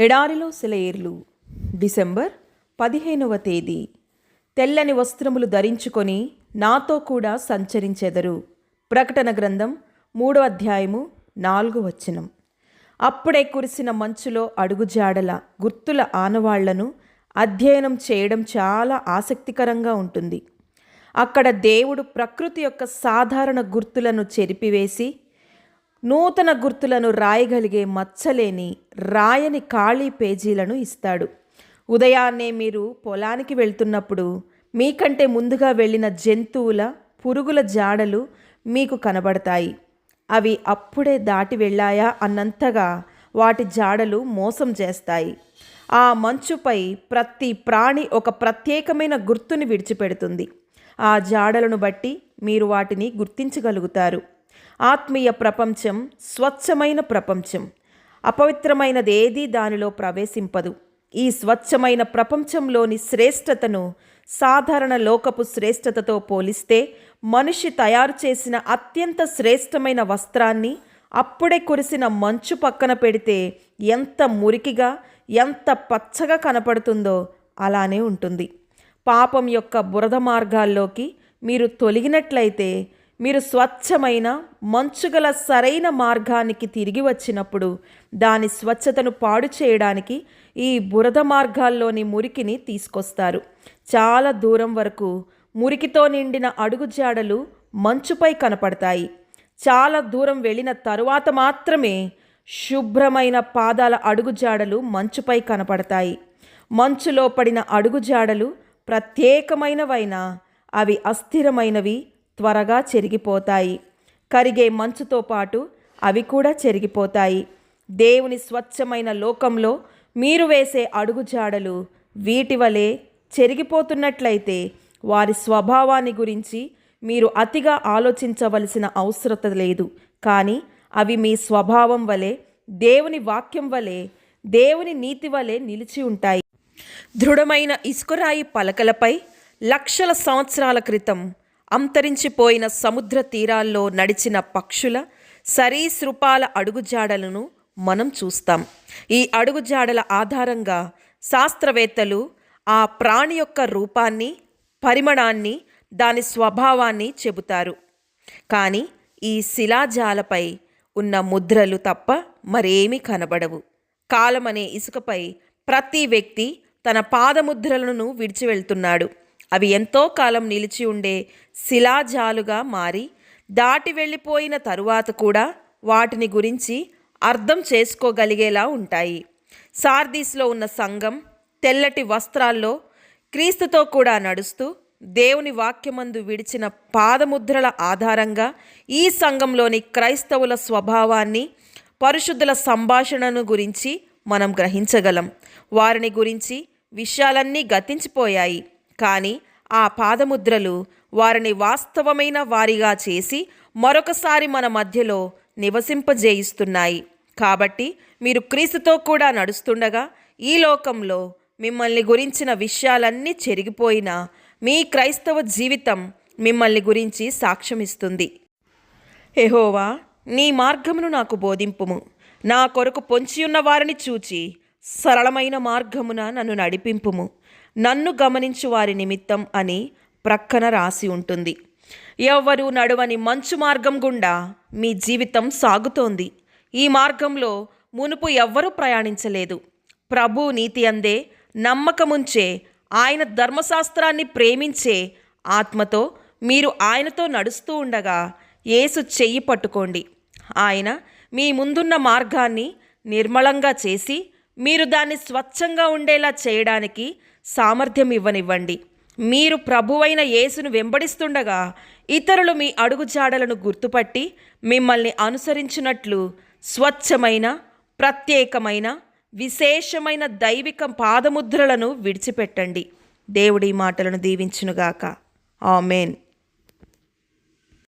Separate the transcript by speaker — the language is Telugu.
Speaker 1: ఎడారిలో సెలయేర్లు. డిసెంబర్ 15వ తేదీ. తెల్లని వస్త్రములు ధరించుకొని నాతో కూడా సంచరించెదరు. ప్రకటన గ్రంథం 3వ అధ్యాయము 4వ వచనం. అప్పుడే కురిసిన మంచులో అడుగుజాడల గుర్తుల ఆనవాళ్లను అధ్యయనం చేయడం చాలా ఆసక్తికరంగా ఉంటుంది. అక్కడ దేవుడు ప్రకృతి యొక్క సాధారణ గుర్తులను చెరిపివేసి నూతన గుర్తులను రాయగలిగే మచ్చలేని రాయని ఖాళీ పేజీలను ఇస్తాడు. ఉదయాన్నే మీరు పొలానికి వెళ్తున్నప్పుడు మీకంటే ముందుగా వెళ్ళిన జంతువుల పురుగుల జాడలు మీకు కనబడతాయి. అవి అప్పుడే దాటి వెళ్ళాయా అన్నంతగా వాటి జాడలు మోసం చేస్తాయి. ఆ మంచుపై ప్రతి ప్రాణి ఒక ప్రత్యేకమైన గుర్తుని విడిచిపెడుతుంది. ఆ జాడలను బట్టి మీరు వాటిని గుర్తించగలుగుతారు. ఆత్మీయ ప్రపంచం స్వచ్ఛమైన ప్రపంచం. అపవిత్రమైనదేదీ దానిలో ప్రవేశింపదు. ఈ స్వచ్ఛమైన ప్రపంచంలోని శ్రేష్టతను సాధారణ లోకపు శ్రేష్టతతో పోలిస్తే మనిషి తయారు చేసిన అత్యంత శ్రేష్టమైన వస్త్రాన్ని అప్పుడే కురిసిన మంచు పక్కన పెడితే ఎంత మురికిగా ఎంత పచ్చగా కనపడుతుందో అలానే ఉంటుంది. పాపం యొక్క బురద మార్గాల్లోకి మీరు తొలగినట్లయితే మీరు స్వచ్ఛమైన మంచుగల సరైన మార్గానికి తిరిగి వచ్చినప్పుడు దాని స్వచ్ఛతను పాడు చేయడానికి ఈ బురద మార్గాల్లోని మురికిని తీసుకొస్తారు. చాలా దూరం వరకు మురికితో నిండిన అడుగుజాడలు మంచుపై కనపడతాయి. చాలా దూరం వెళ్ళిన తరువాత మాత్రమే శుభ్రమైన పాదాల అడుగుజాడలు మంచుపై కనపడతాయి. మంచులో పడిన అడుగుజాడలు ప్రత్యేకమైనవైనా అవి అస్థిరమైనవి, త్వరగా చెరిగిపోతాయి. కరిగే మంచుతో పాటు అవి కూడా చెరిగిపోతాయి. దేవుని స్వచ్ఛమైన లోకంలో మీరు వేసే అడుగుజాడలు వీటి వలె చెరిగిపోతున్నట్లయితే వారి స్వభావాన్ని గురించి మీరు అతిగా ఆలోచించవలసిన అవసరం లేదు. కానీ అవి మీ స్వభావం వలె, దేవుని వాక్యం వలె, దేవుని నీతి వలె నిలిచి ఉంటాయి. దృఢమైన ఇసుకరాయి పలకలపై లక్షల సంవత్సరాల క్రితం అంతరించిపోయిన సముద్ర తీరాల్లో నడిచిన పక్షుల సరీసృపాల అడుగుజాడలను మనం చూస్తాం. ఈ అడుగుజాడల ఆధారంగా శాస్త్రవేత్తలు ఆ ప్రాణి యొక్క రూపాన్ని, పరిమాణాన్ని, దాని స్వభావాన్ని చెబుతారు. కానీ ఈ శిలాజాలపై ఉన్న ముద్రలు తప్ప మరేమీ కనబడవు. కాలమనే ఇసుకపై ప్రతి వ్యక్తి తన పాదముద్రలను విడిచి వెళ్తున్నాడు. అవి ఎంతో కాలం నిలిచి ఉండే శిలాజాలుగా మారి దాటి వెళ్ళిపోయిన తరువాత కూడా వాటిని గురించి అర్థం చేసుకోగలిగేలా ఉంటాయి. సార్దీస్లో ఉన్న సంఘం తెల్లటి వస్త్రాల్లో క్రీస్తుతో కూడా నడుస్తూ దేవుని వాక్యమందు విడిచిన పాదముద్రల ఆధారంగా ఈ సంఘంలోని క్రైస్తవుల స్వభావాన్ని, పరిశుద్ధుల సంభాషణను గురించి మనం గ్రహించగలం. వారిని గురించి విషయాలన్నీ గతించిపోయాయి. కానీ ఆ పాదముద్రలు వారిని వాస్తవమైన వారిగా చేసి మరొకసారి మన మధ్యలో నివసింపజేయిస్తున్నాయి. కాబట్టి మీరు క్రీస్తుతో కూడా నడుస్తుండగా ఈ లోకంలో మిమ్మల్ని గురించిన విషయాలన్నీ చెరిగిపోయినా మీ క్రైస్తవ జీవితం మిమ్మల్ని గురించి సాక్ష్యమిస్తుంది. యెహోవా, నీ మార్గమును నాకు బోధింపుము. నా కొరకు పొంచియున్న వారిని చూచి సరళమైన మార్గమున నన్ను నడిపింపుము. నన్ను గమనించు వారి నిమిత్తం అని ప్రక్కన రాసి ఉంటుంది. ఎవ్వరూ నడవని మంచు మార్గం గుండా మీ జీవితం సాగుతోంది. ఈ మార్గంలో మునుపు ఎవ్వరూ ప్రయాణించలేదు. ప్రభు నీతి అందే నమ్మకముంచే, ఆయన ధర్మశాస్త్రాన్ని ప్రేమించే ఆత్మతో మీరు ఆయనతో నడుస్తూ ఉండగా యేసు చెయ్యి పట్టుకోండి. ఆయన మీ ముందున్న మార్గాన్ని నిర్మలంగా చేసి మీరు దాన్ని స్వచ్ఛంగా ఉండేలా చేయడానికి సామర్థ్యం ఇవ్వనివ్వండి. మీరు ప్రభువైన యేసును వెంబడిస్తుండగా ఇతరులు మీ అడుగుజాడలను గుర్తుపట్టి మిమ్మల్ని అనుసరించినట్లు స్వచ్ఛమైన, ప్రత్యేకమైన, విశేషమైన దైవిక పాదముద్రలను విడిచిపెట్టండి. దేవుడి మాటలను దీవించునుగాక. ఆమేన్.